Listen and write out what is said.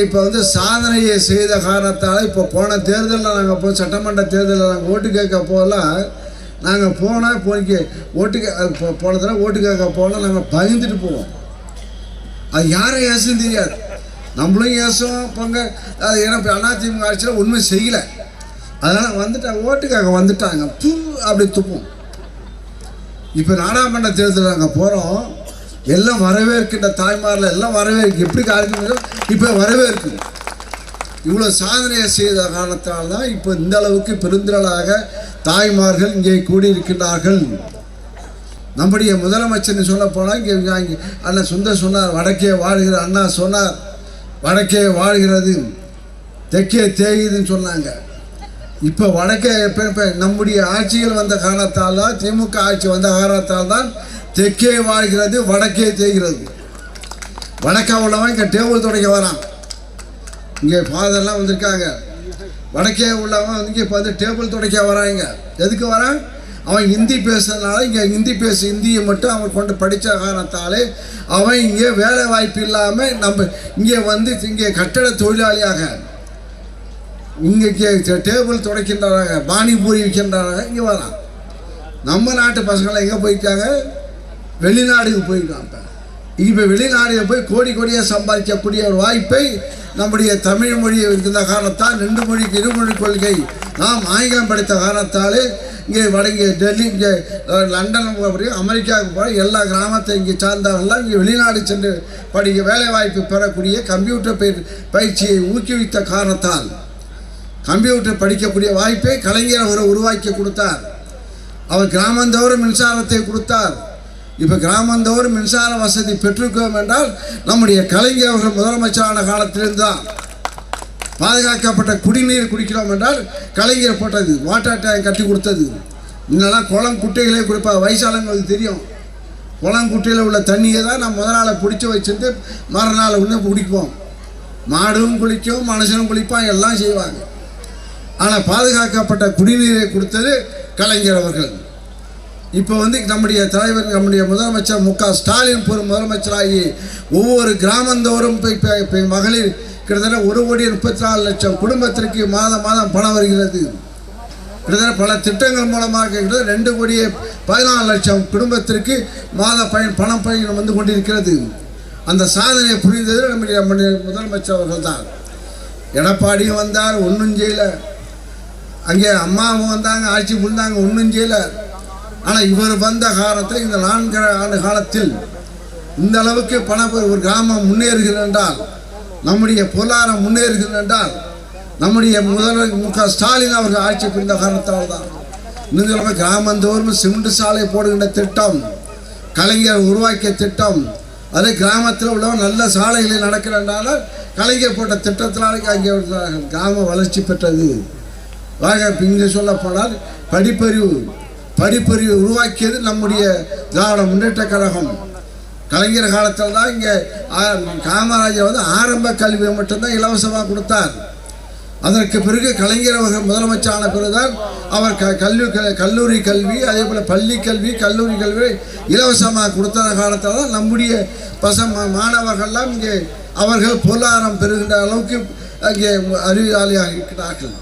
இப்போ சாதனையை செய்த காரணத்தால் இப்போ போன தேர்தலில் நாங்கள் போய் சட்டமன்ற தேர்தலில் நாங்கள் ஓட்டு கேட்க போகலாம். நாங்கள் போனால் போன தடவை ஓட்டு கேட்க போனால் நாங்கள் பயந்துட்டு போவோம். அது யாரை ஏசுன்னு தெரியாது. நம்மளும் ஏசுவோம் போங்க. அது ஏன்னா அதிமுக ஆட்சியில் உண்மை செய்யலை. அதனால் ஓட்டுக்காக வந்துட்டாங்க அப்படி துப்போம். இப்போ நாடாளுமன்ற தேர்தலில் நாங்கள் போகிறோம். எல்லாம் வரவேற்கின்ற தாய்மாரில் எல்லாம் வரவேற்கு எப்படி காரணம் இப்போ வரவேற்கு இவ்வளோ சாதனையை செய்த காரணத்தால் தான் இப்போ இந்த அளவுக்கு பெருந்திரளாக தாய்மார்கள் இங்கே கூடியிருக்கின்றார்கள். நம்முடைய முதலமைச்சர் சொல்ல போனால் இங்கே அண்ணன் சுந்தர் சொன்னார், வடக்கே வாழ்கிற அண்ணா சொன்னார், வடக்கே வாழ்கிறது தெற்கே தேயுதுன்னு சொன்னாங்க. இப்போ வடக்கே இப்போ நம்முடைய ஆட்சிகள் வந்த காரணத்தால் தான், திமுக ஆட்சி வந்த காரணத்தால் தான் தெற்கே வாழ்கிறது வடக்கே தேய்கிறது. வடக்கா உள்ளவன் இங்கே டேபிள் துடைக்க வரான். இங்கே ஃபாதர்லாம் வந்திருக்காங்க. வடக்கே உள்ளவன் இங்கே இப்போ டேபிள் துடைக்க வராங்க. எதுக்கு வரான்? அவன் ஹிந்தி பேசுறதுனால இங்கே ஹிந்தியை மட்டும் அவன் கொண்டு படித்த காரணத்தாலே அவன் இங்கே வேலை வாய்ப்பு இல்லாமல் நம்ம இங்கே கட்டட தொழிலாளியாக இங்கே டேபிள் துடைக்கின்றாங்க, பானிபூரி விற்கின்றாங்க. இங்கே வரான். நம்ம நாட்டு பசங்களாம் எங்கே போயிருக்காங்க? வெளிநாடுக்கு போயிருக்காங்க. இப்போ வெளிநாடுகள் போய் கோடி கோடியாக சம்பாதிக்கக்கூடிய ஒரு வாய்ப்பை நம்முடைய தமிழ் மொழி இருந்த காரணத்தால் 2 மொழிக்கு 2 மொழி கொள்கை நாம் ஆங்கிலம் படித்த காரணத்தாலே இங்கே டெல்லி, இங்கே லண்டன், அமெரிக்காவுக்கு போகிற எல்லா கிராமத்தை இங்கே சார்ந்தவர்கள்லாம் இங்கே வெளிநாடு சென்று படிக்க வேலை வாய்ப்பு பெறக்கூடிய கம்ப்யூட்டர் பயிற்சியை ஊக்குவித்த காரணத்தால் கம்ப்யூட்டர் படிக்கக்கூடிய வாய்ப்பை கலைஞர் அவர் உருவாக்கி கொடுத்தார். அவர் கிராமந்தோறும் மின்சாரத்தை கொடுத்தார். இப்போ கிராமந்தோறும் மின்சார வசதி பெற்றிருக்கோம் என்றால் நம்முடைய கலைஞர் அவர்கள் முதலமைச்சரான காலத்திலிருந்து தான். பாதுகாக்கப்பட்ட குடிநீர் குடிக்கிறோம் என்றால் கலைஞர் போட்டது, வாட்டர் டேங்க் கட்டி கொடுத்தது. முன்னெல்லாம் குளம் குட்டைகளே கொடுப்பாங்க. வயசாளங்களுக்கு தெரியும். குளம் குட்டையில் உள்ள தண்ணியை தான் நம்ம முதலாளை பிடிச்சி வச்சுட்டு மறுநாள் ஒன்று குடிப்போம். மாடும் குளிக்கும், மனுஷனும் குளிப்பான், எல்லாம் செய்வாங்க. ஆனால் பாதுகாக்கப்பட்ட குடிநீரை கொடுத்தது கலைஞர் அவர்கள். இப்போ நம்முடைய தலைவர், நம்முடைய முதலமைச்சர் மு.க.ஸ்டாலின் முதலமைச்சராகி ஒவ்வொரு கிராமந்தோறும் இப்போ மகளிர் கிட்டத்தட்ட 1,34,00,000 குடும்பத்திற்கு மாதம் பணம் வருகிறது. கிட்டத்தட்ட பல திட்டங்கள் மூலமாக கிட்டத்தட்ட 2,14,00,000 குடும்பத்திற்கு பணம் பயன் வந்து கொண்டிருக்கிறது. அந்த சாதனையை புரிந்தது நம்முடைய முதலமைச்சர் அவர்கள் தான். எடப்பாடியும் வந்தார், ஒன்றும் செய்யலை. அங்கே அம்மாவும் வந்தாங்க, ஆட்சி புரிந்தாங்க, ஒன்றும் செய்யலை. ஆனால் இவர் வந்த காலத்தை இந்த 4 ஆண்டு காலத்தில் இந்த அளவுக்கு ஒரு கிராமம் முன்னேறுகிறது என்றால், நம்முடைய பொருளாதாரம் முன்னேறுகிறது என்றால் நம்முடைய முதல்வர் மு.க.ஸ்டாலின் அவர்கள் ஆட்சி புரிந்த காரணத்தால் தான். இன்னும் கிராமந்தோறும் சிமெண்ட் சாலை போடுகின்ற திட்டம், கலைஞர் உருவாக்கிய திட்டம், அதே கிராமத்தில் உள்ள நல்ல சாலைகளில் நடக்கிறதுனால கலைஞர் போட்ட திட்டத்தினால அங்கே கிராமம் வளர்ச்சி பெற்றது. இங்கே சொல்ல போனால் படிப்பறிவு உருவாக்கியது நம்முடைய திராவிட முன்னேற்ற கழகம். கலைஞர் காலத்தில் தான் இங்கே காமராஜர் ஆரம்ப கல்வியை மட்டும்தான் இலவசமாக கொடுத்தார். அதற்கு பிறகு கலைஞர் அவர்கள் முதலமைச்சரான பிறகுதான் அவர் கல்லூரி கல்வி, அதே போல் பள்ளி கல்வி, கல்லூரி கல்வி இலவசமாக கொடுத்த காலத்தில் தான் நம்முடைய மாணவர்கள்லாம் இங்கே அவர்கள் பொருளாதாரம் பெறுகின்ற அளவுக்கு அங்கே அறிவாளியாக இருக்கிறார்கள்.